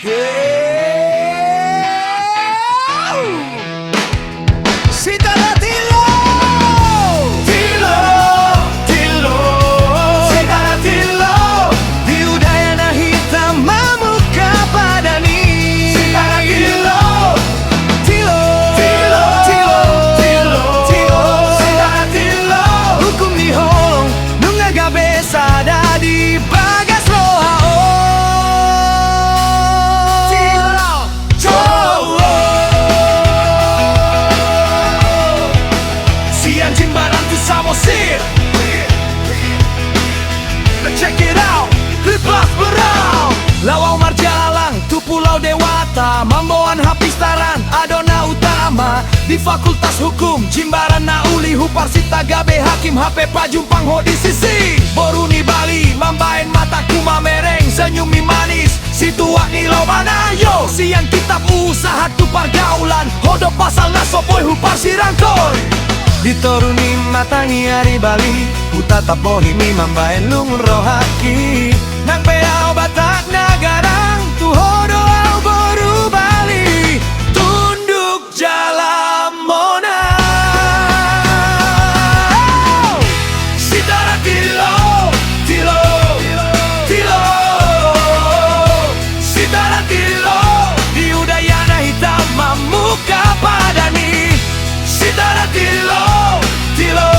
Sitara Tilo, Tilo, Tilo, Sitara Tilo. Di udayana hitam memuka padani. Sitara Tilo, Tilo, Tilo, Tilo, Tilo, Tilo, Sitara Tilo. Hukum diholong nunga gabesa di bagas rohao. Tilo, Jowo. Siang Jimbaran tu Samosir. Check it out, Riplas Berau. Lawau Marjalang, tu Pulau Dewata. Mamboan Hapistaran, Adona Utama. Di Fakultas Hukum, Jimbaran Nauli Huparsita Gabe Hakim HP Pajumpang Ho di sisi. Boruni Bali, mambain mataku mamereng. Senyumi manis, situak ni lo mana yo. Siang kitab usaha tu pergaulan. Hodop pasal nasopoi Huparsi Rangkoi. Ditoruni matangi hari Bali, utatap bohimi mambaen lungun rohaki. Nang peau Batak Nagarang, tu hodo au boru Bali. Tunduk jalan mona. Sitara Tilo, Tilo, Tilo, Sitara Tilo. Di udayana hitam memuka padani. Sitara Tilo, Tilo,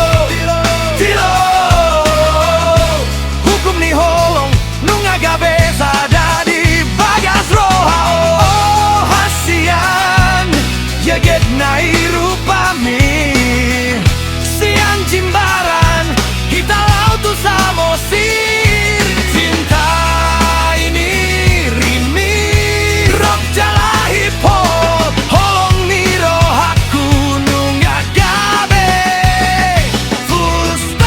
Tilo. Hukum ni holong nunga gabeza di bagas rohao. Oh hasian yeget nai rupami. Siang Jimbaran kita laut tu Samosir. Cinta ini rimi rock jala hip hop. Holong ni rohaku nunga gabe. Full stop.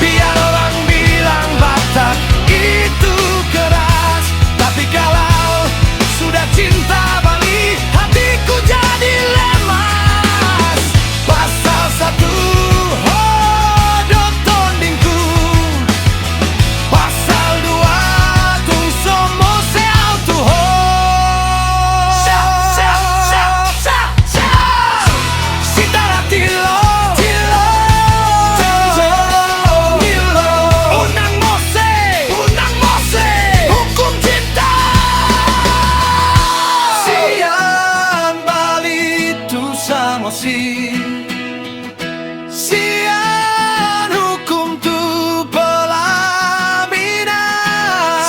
Biar orang bilang Batak itu keras, tapi kalau sudah cinta Bali, hatiku jadi lemas. Pasal 1 hodot tondingku. Pasal 2 tung somo seau tu ho. Sitara Tilo, Tilo, Tilo. Unang Mose, hukum cinta. Siang Bali tu Samosir. Siang hukum tu pelaminan.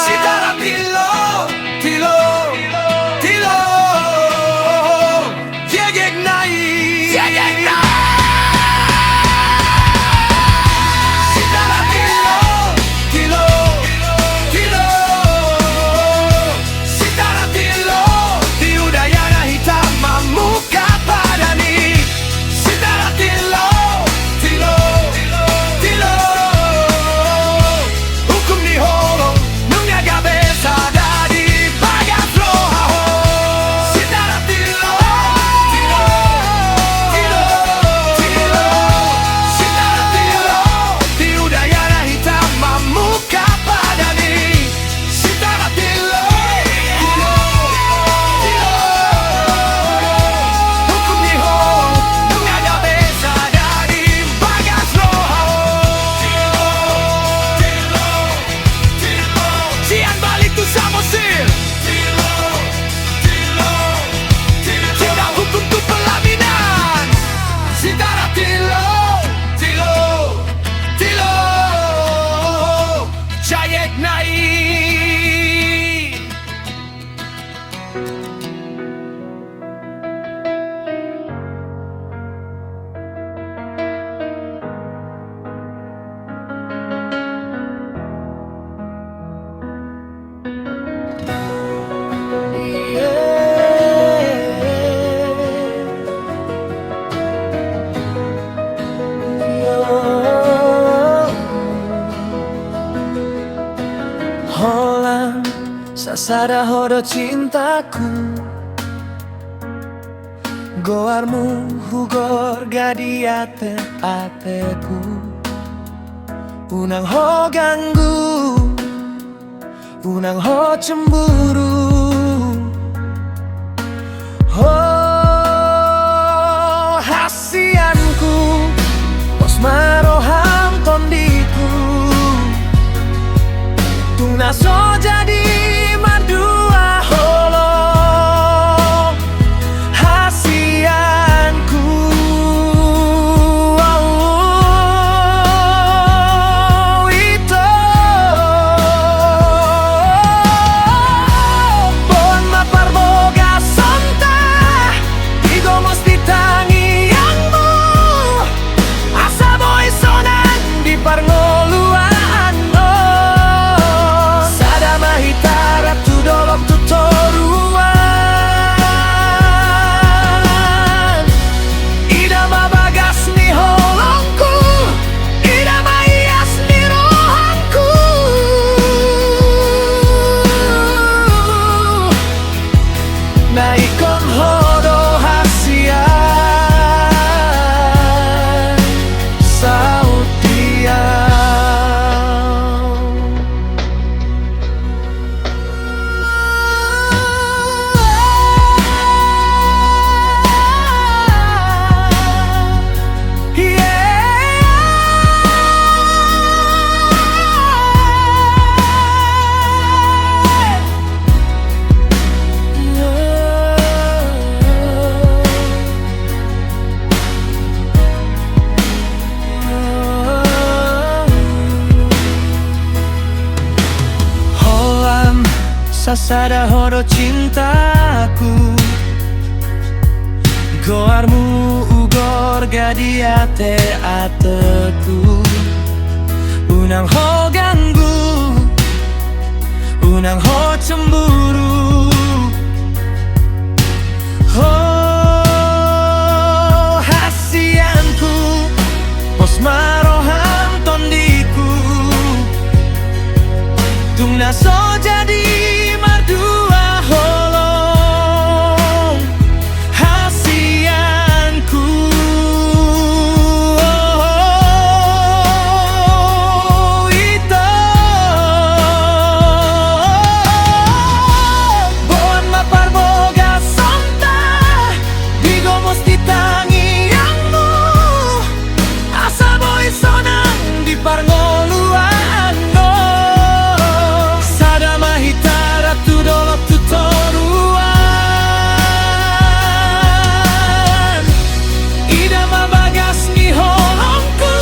Sitara Tilo, Tilo, Tilo. Jegek nai, jegek nai. Sitara Tilo, Tilo, Tilo. Sitara Tilo. Di udayana hitam memuka padani. Sitara Tilo, Tilo, Tilo. Hukum diholong nunga gabesa di bagas rohao. Sitara Tilo, Tilo, Tilo, Tilo. Sitara Tilo. Di udayana hitam memuka padani. Sitara Tilo, Tilo, Tilo. Hukum diholong nunga gabesa di bagas rohao. Siang Bali tu Samosir. Cinta hukum tu pelaminan. Sitara Tilo, Tilo, Tilo. Jayek nai. Sasada hodo cintaku Goarmu hugor gadi ateku Unang ho ganggu Unang ho cemburu Oh hasianku Pos maroham tondiku Tuna so jadi madua holo hasianku oh, itu Bon mapar boga sonta Tigo mesti tangi yangmu Asa boy sonan di parngoluan oh Sada mahitara tu dolok tu toruan Ida mabagas ni holongku Ida maias ni rohanku Naikon hodo hasian sautian Sasada hodo cintaku Goarmu ugor gadi ateku Unang ho ganggu Unang ho cemburu Oh hasianku Pos maroham tondiku Tungna so jadi dua holong hasianku oh, itu Bon mapar boga sonta Digo mesti tangi yangmu Asa boy sonang di parngoluan oh Sada mahitara tu dolok tu toruan Ida mabagas ni holongku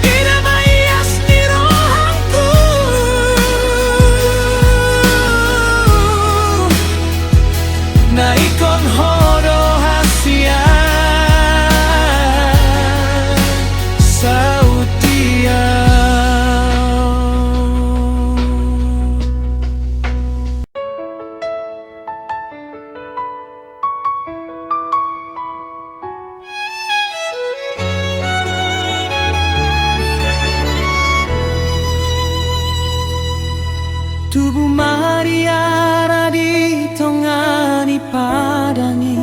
Ida maias ni rohanku Naikon hodo hasian sautian Tubuh Mariara ditongani padani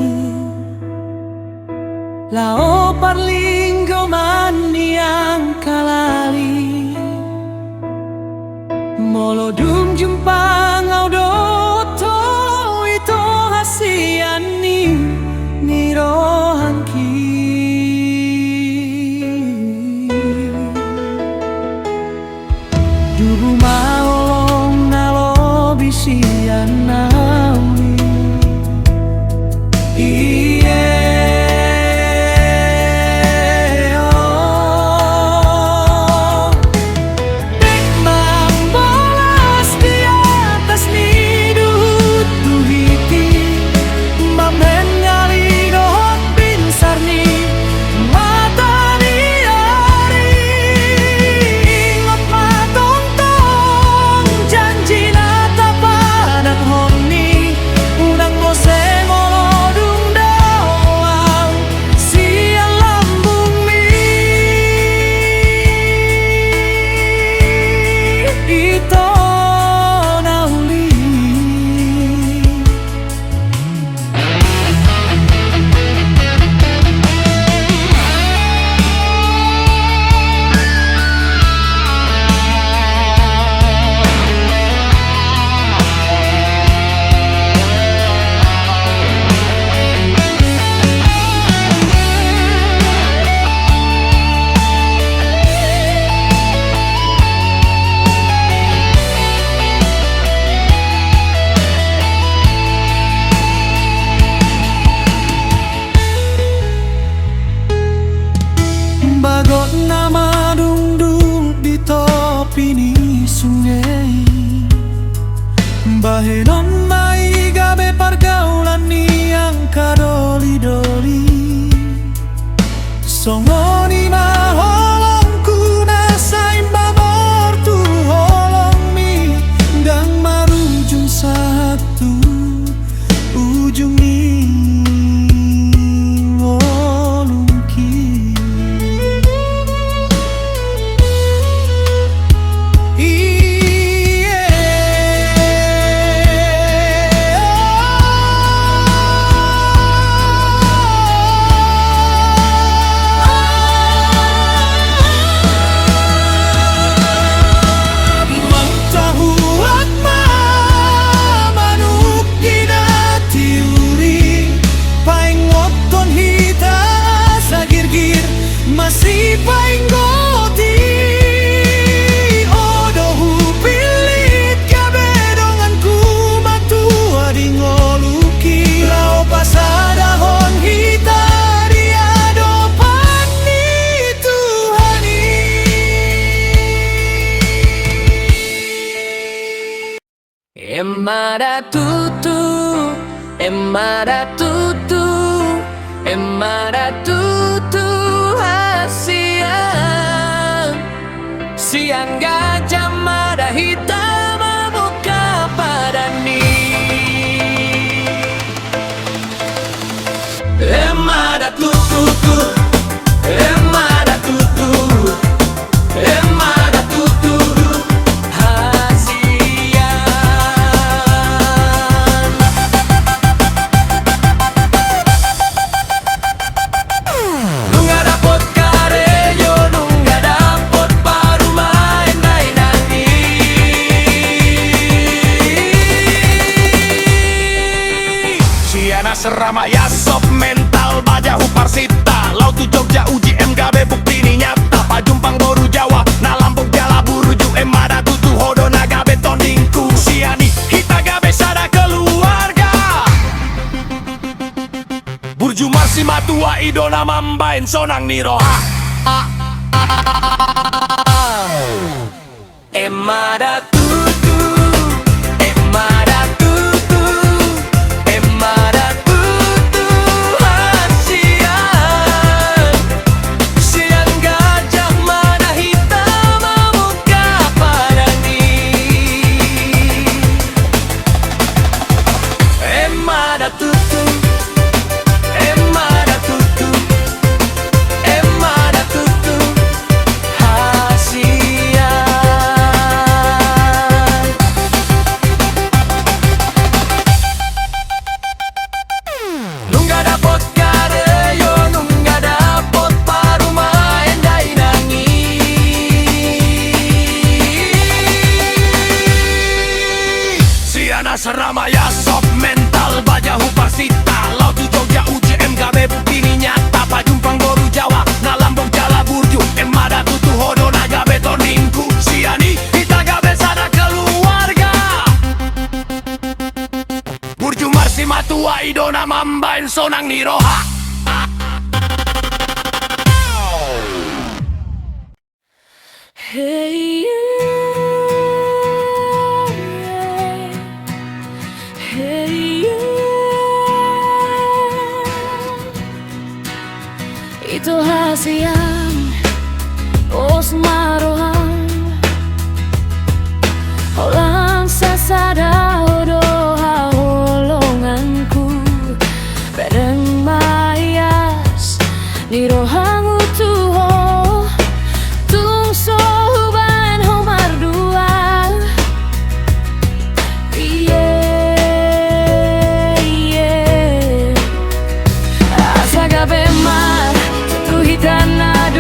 Lao parlinggo mani yang kalali Molodum jumpa ngaudoto itu hasiani ni rohanki Dubu maolong nalo bisian nawi Janji nata padang honi Emada tutu, emada tutu, emada tutu siang. Siang gajah mada hitam muka padani. Emada tutu, emada tutu, emada tutu siang. Nunga dapot kareyo, nunga dapot baru main dainangi. Siana Seramaya sop mental bajahu parsita. Lautu Jogja uji MKB bukti ini nyata. Pajumpang Boru Jawa na Lampung Jala Buruju emada tutu hodo naga betoningku. Siani hita gabe sada keluarga. Burju Marsi Matua Idona Mambain Sonang Niroha. Emada tutu, emada tutu, emada tutu siang. Siang gajah mada hitam muka padani. Emada tutu, emada tutu, emada tutu siang. Nunga dapot kareyo, nunga dapot baru main dainangi. Siana Seramaya sop mental bajahu parsita. Lautu Jogja uji MKB bukti ini nyata. Pajumpang Boru Jawa na Lampung Jala Burju emada tutu hodo naga betoningku. Siani hita gabe sada keluarga. Burju Marsi Matua Idona Mambain Sonang Niroha. Hey, hey, itu hasian os marohan holang sasada odoha holonganku bareng mayas nirohang utuho tung sohuban homar dua. Asa gabe mar tu hitana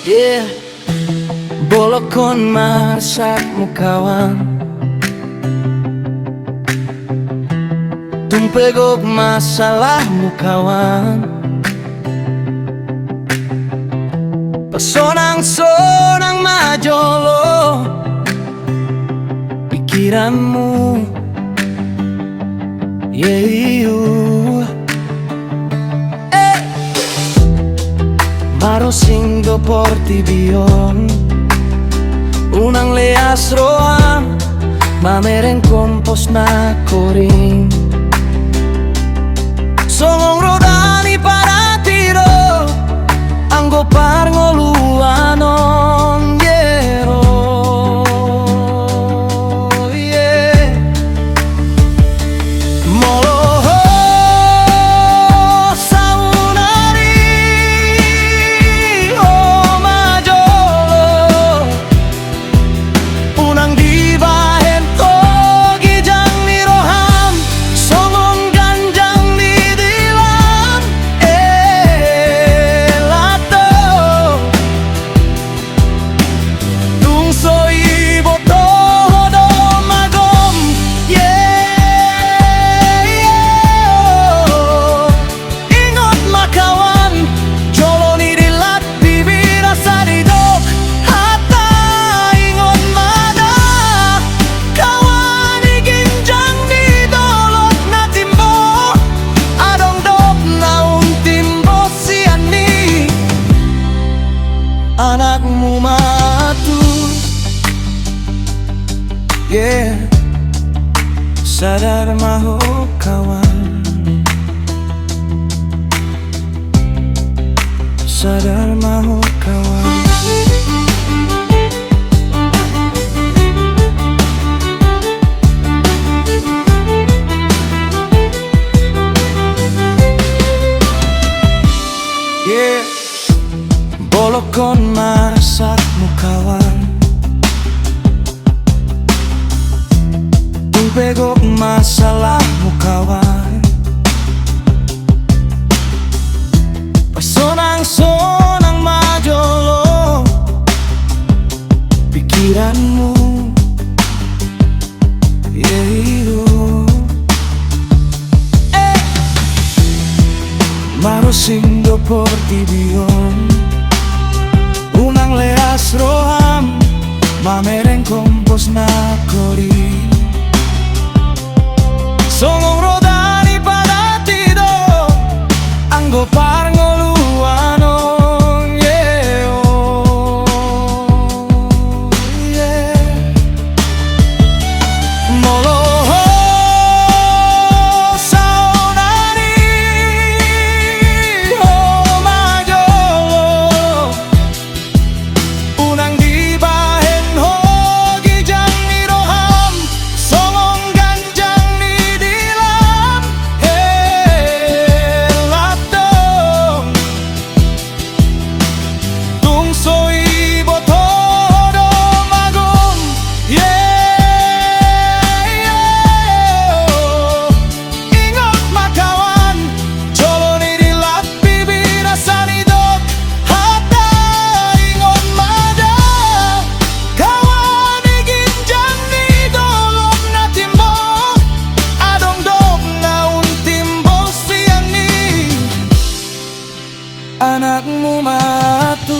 Yeah, bolokon masakmu kawan, tumpegok masalahmu kawan. Pesonang-sonang majolo pikiranmu, Maro singgo porti bion unang leas roang mameren kompos na koring songong rodani para tiro anggo par ngoluanon yero. Anakmu matu, sadar maho kawan, sadar maho kawan. Bolokon masakmu kawan, tumpegok masalahmu kawan. Pesonang-sonang majolo pikiranmu, Maro singgo porti bion unang leas roham mameren kompos na kori songong rodani pada tido anggo par ngoluanon moloho saunari oh majolo unang dibahen hogi jang niroham songong ganjang ni dilam helatong tung soi botodo magong ingot makawan jolo ni dilap bibir asani dok hata ingot mada kawan igin jang ni dolok na timbo adong dok na untimbo siang ni anakmu matu,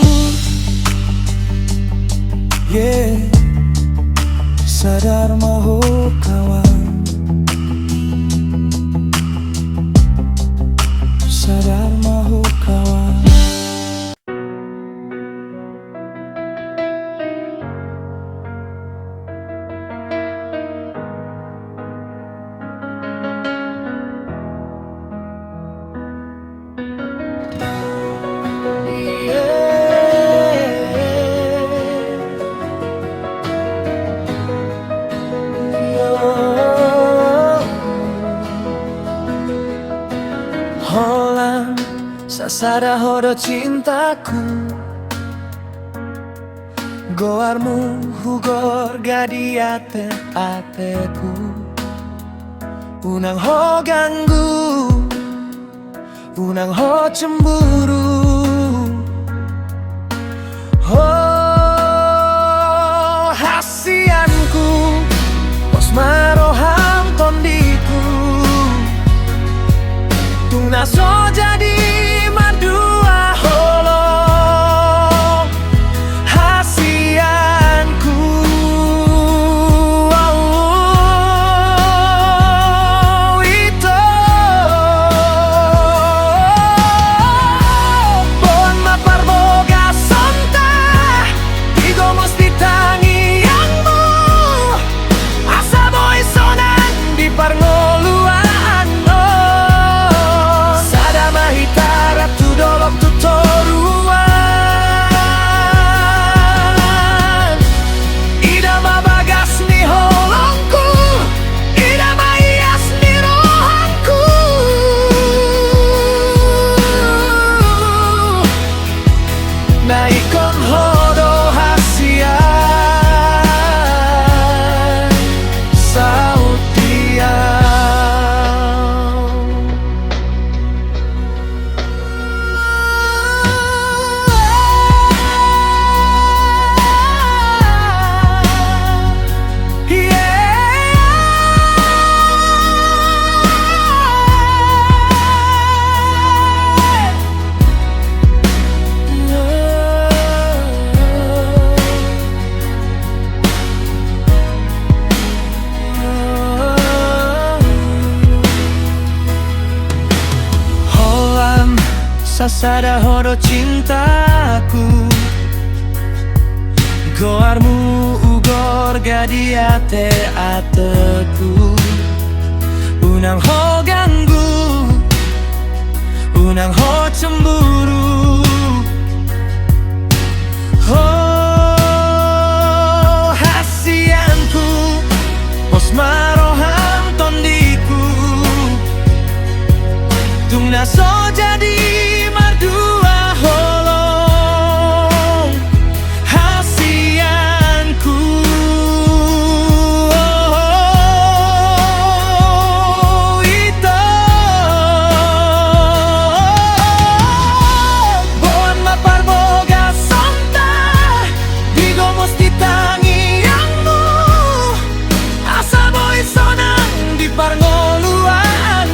sadar maho kawan, sadar maho kawan. Holang sasada hodo cintaku, goarmu hugor gadi ateku, unang ho ganggu, unang ho cemburu, Tuna so jadi madua holo hasianku. Itu bon mapar boga sonta igo mesti tangi yangmu asa boy sonan di parngoluan sada mahitara tu dolok tu toruan ida mabagas ni holongku ida maias ni rohanku naikon hodo hasian sautian. Hoam sasada hodo cintaku goarmu ugor gadi ateku unang ho ganggu unang ho cemburu oh hasianku pos maroham tondiku tungna so jadi mardua holong hasianku. Oh, itu bon mapar boga sonta digo mesti tangi yangmu asa boy sonan di parngoluan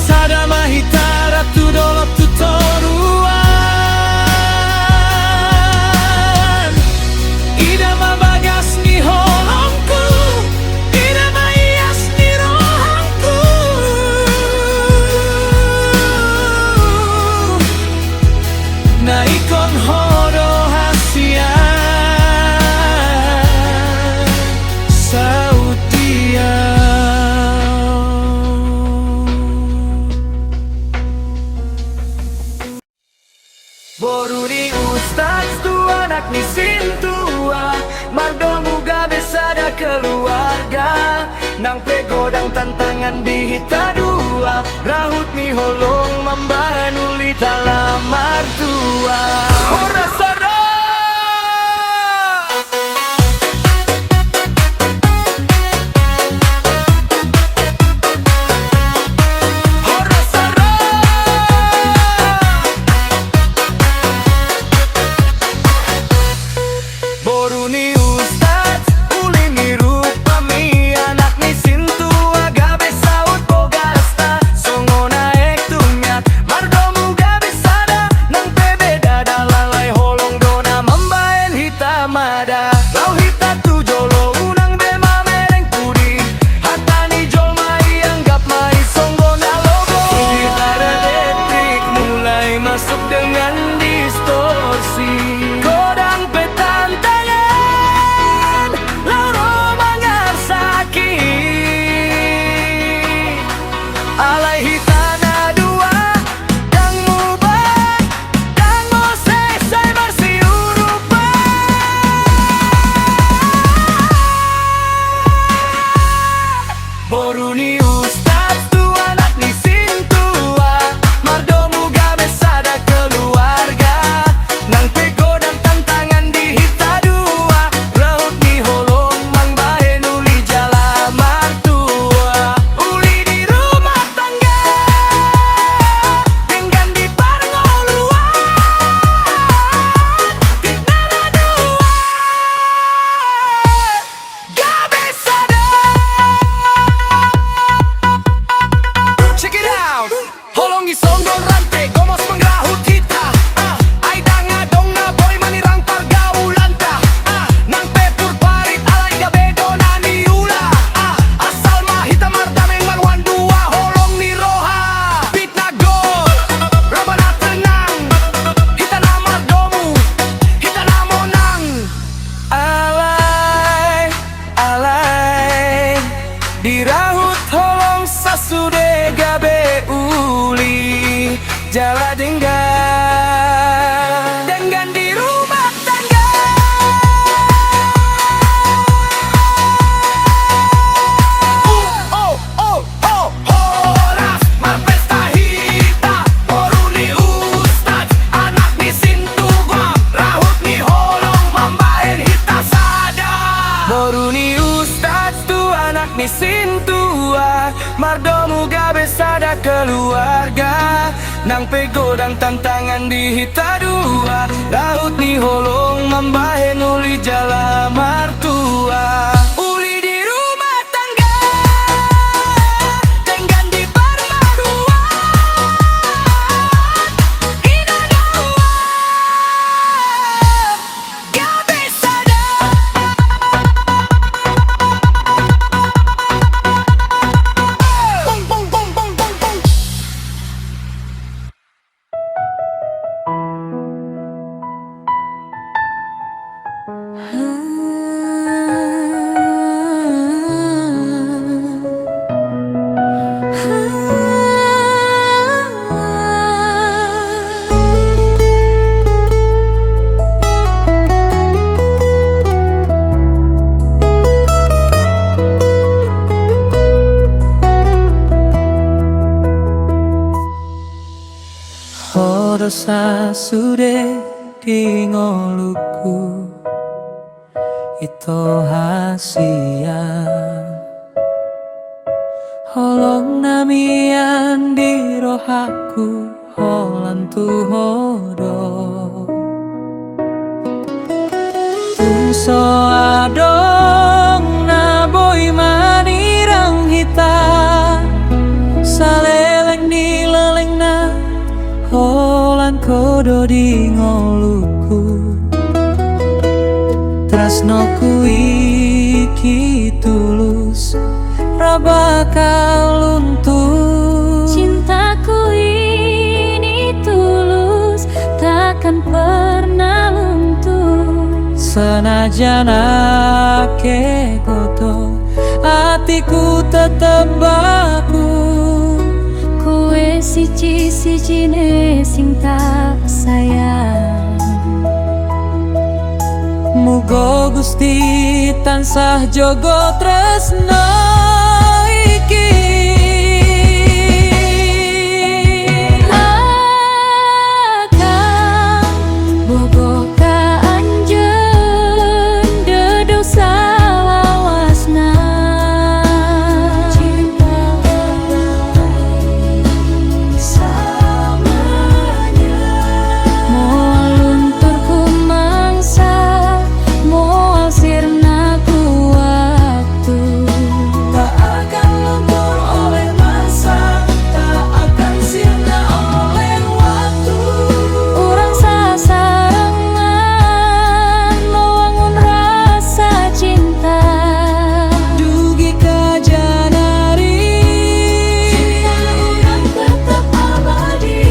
sada mahitara tu dolok tu toruan ida mabagas ni holongku ida maias ni rohanku naikon hodo hasian sautian. Boruni ustaz tua anak ni sintua mardomu gabe sada keluarga nang pegodang tantangan bihita dua rahut mi holong mambanuli talamar tua ora sada. Boruni ustaz ulini rupami anak ni sintua gabe saut bogasta songo naik tumyat mardomu gabe sada nang pebe dada lalai holong dona mambaen hitamada lau hita tu jolo unang bema mereng pudi hatani jol mai anggap mai songo na logo gitara elektrik mulai masuk dengan distorsi kodang petan tangan lauro mangar sakit alai hitana dua dang mubat dang mo selesai bersih Boruni ustaz tua anak ni sintua mardomu gabe sada keluarga nang pegodang songgol rantai gomos mengrahut kita. Ai danga dongna boy manirang pergaulanta. Nang pepur parit alai gabedo nani ula. Asal mah hita mardameng malwan dua holong ni roha. Pitna gol, rabana tenang. Hita namar domu, hita namonang. Alay, alay, dirahut holong sasude gabe uli jala dengan di rumah tangga. Horas marpesta hita boruni ustad anak ni sintuguam rahut ni holong mambaen hita sada. Boruni ustaz tu anak ni sintua mardomu gabe sada keluarga. Nang pegodang tantangan di hita dua laut ni holong mambahen uli jala martua. Uli di rumah tangga dengan di barmadua ina dawa gabe sada. Bong bong bong bong bong bong. Dosa sude di ngoluku itu hasia holong namian di rohaku holan tu hodo tungso adong na boy manirang hita saleleng di leleng na holan kodo di ngoluku tresnoku iki tulus rabakal luntur. Cintaku ini tulus takkan pernah luntur. Senajan ake kotor hatiku tetep baku. Kowe siji-sijine sing tak sayang. Muga Gusti tansah jogo tresno iki. Akang bogo ka anjeun dedo salawasna. Cinta samanya moal luntur ku mangsa moal sirna ku waktu. Tak akan luntur oleh masa, tak akan sirna oleh waktu. Urang sasarengan mewangun rasa cinta. Dugi ka janari Cinta urang tetap abadi.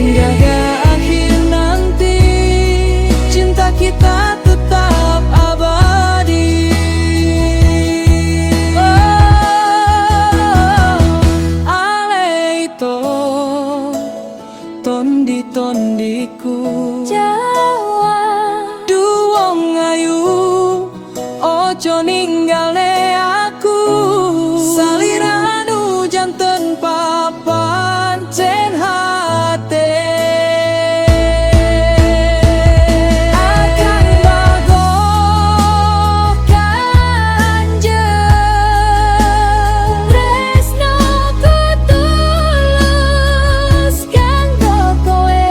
hingga akhir nanti cinta kita tetap abadi. Aleito tondi-tondiku Jawa duwong ayu ojo ninggale aku. Saliran hujan tanpa pancen hati akan bago kanjeng tresno ku tulus kanggo kowe.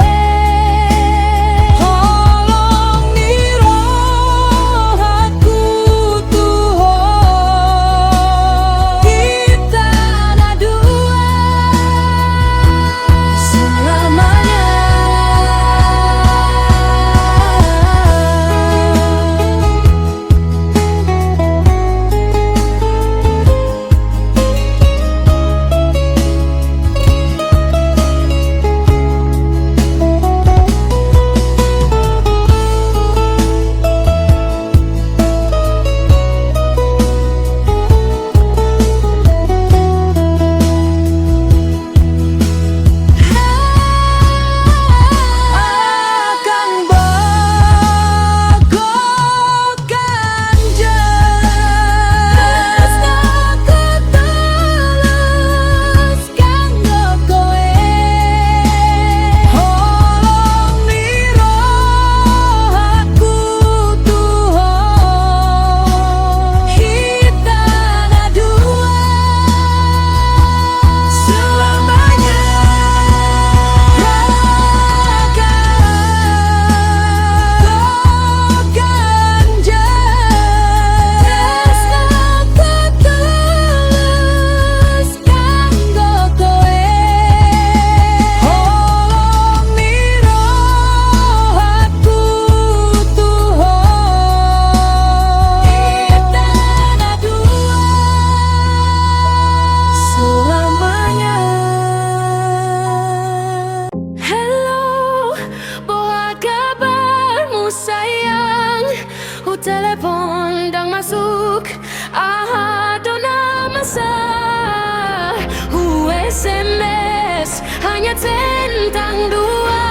hanya tentang dua.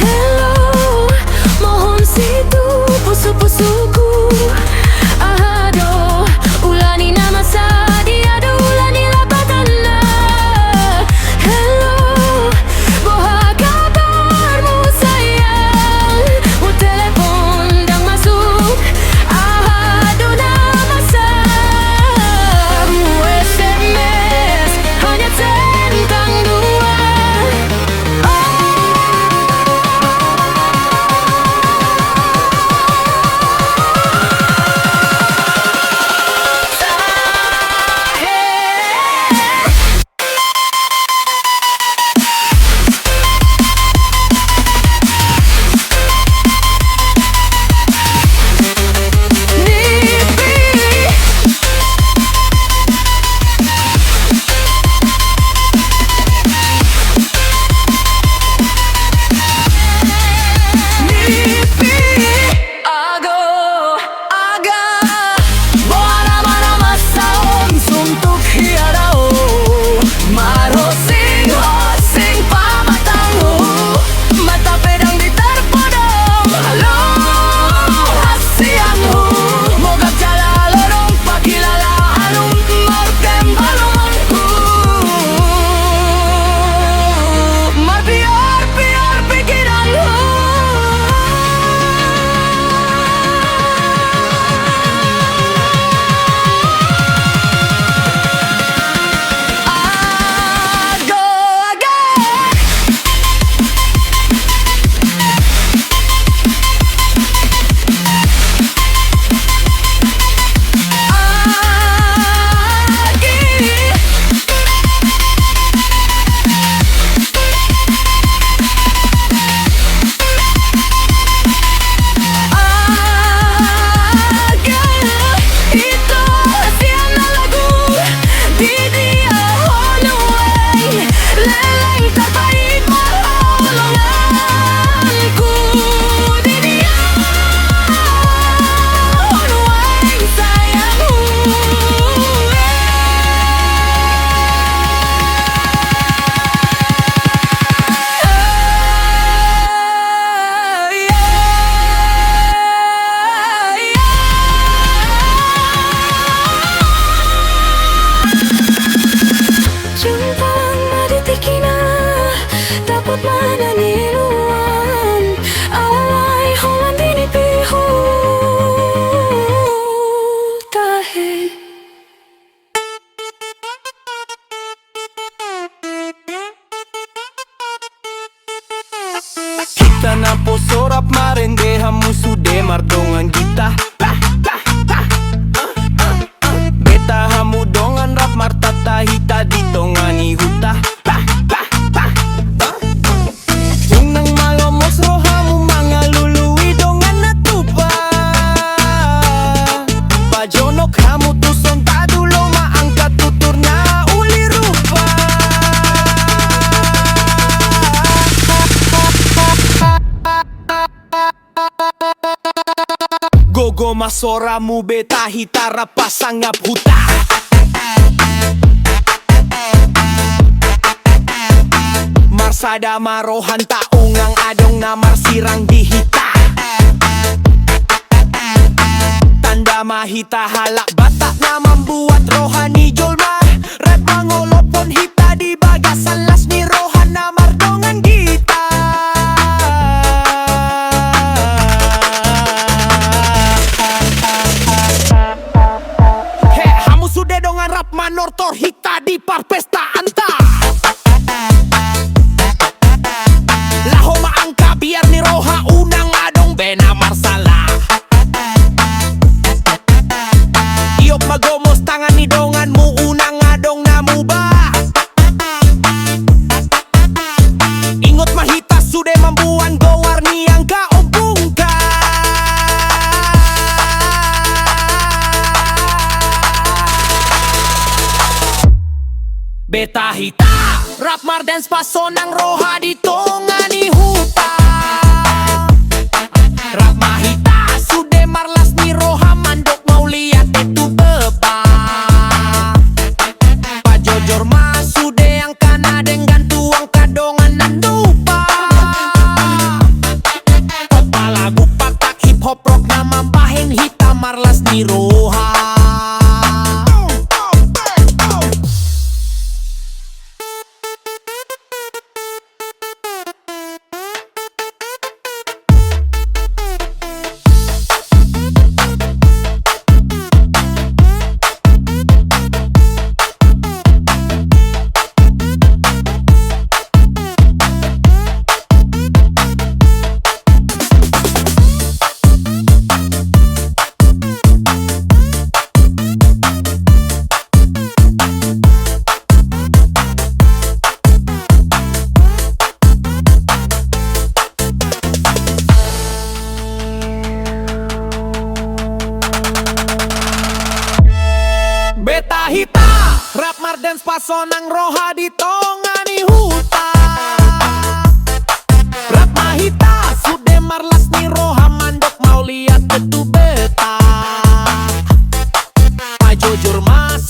Hello, mohon situ pusu-pusuku. Aduh, ulani nama sadia, ulani labatana. Hello, boha kabarmu sayang. Mu telepon dang masuk. Aduh, nama sa. Mu SMS hanya tentang dua. Jumpang maditikina dapat mana niluan alay holan dinipihu tahe. Kita na po sorap marendeha musude mardongan kita. Beta hamu dongan rap martata hita ditongani huta. Unang malomos rohamu mga lului dongan natupa. Pajonok hamu tuson tadulo maangkat tutur na uli rupa. Gogo masora mu beta hitara pasangap huta. Marsada marohan taungang adong na marsirang dihita. Tanda mahita halak batak na membuat rohani jolma. Rap mangolopon hita di bagasan las ni rohan na mardongan gita. Hamu sudah dongan rap manortor hita di parpesta anta. Laho maangka biar ni roha unang adong bena marsala. Iop magomos tangan ni donganmu unang adong namuba. Ingot mahita sudah membuan gowar ni yang kaompungka. Beta hita Rap Mardens pasonang roha di tongani huta Rap mahita sude marlas ni roha mandok mau lihat itu beba Pajojor mas sude yang kana dengan tuang kadongan nandupa Kepala gupak tak hip hop rock nama bahen hita marlas ni roha Beta hita Rap Mardens pasonang roha di tongani huta Rap mahita sude marlas ni roha mandok mau lihat itu beta Pajojor mas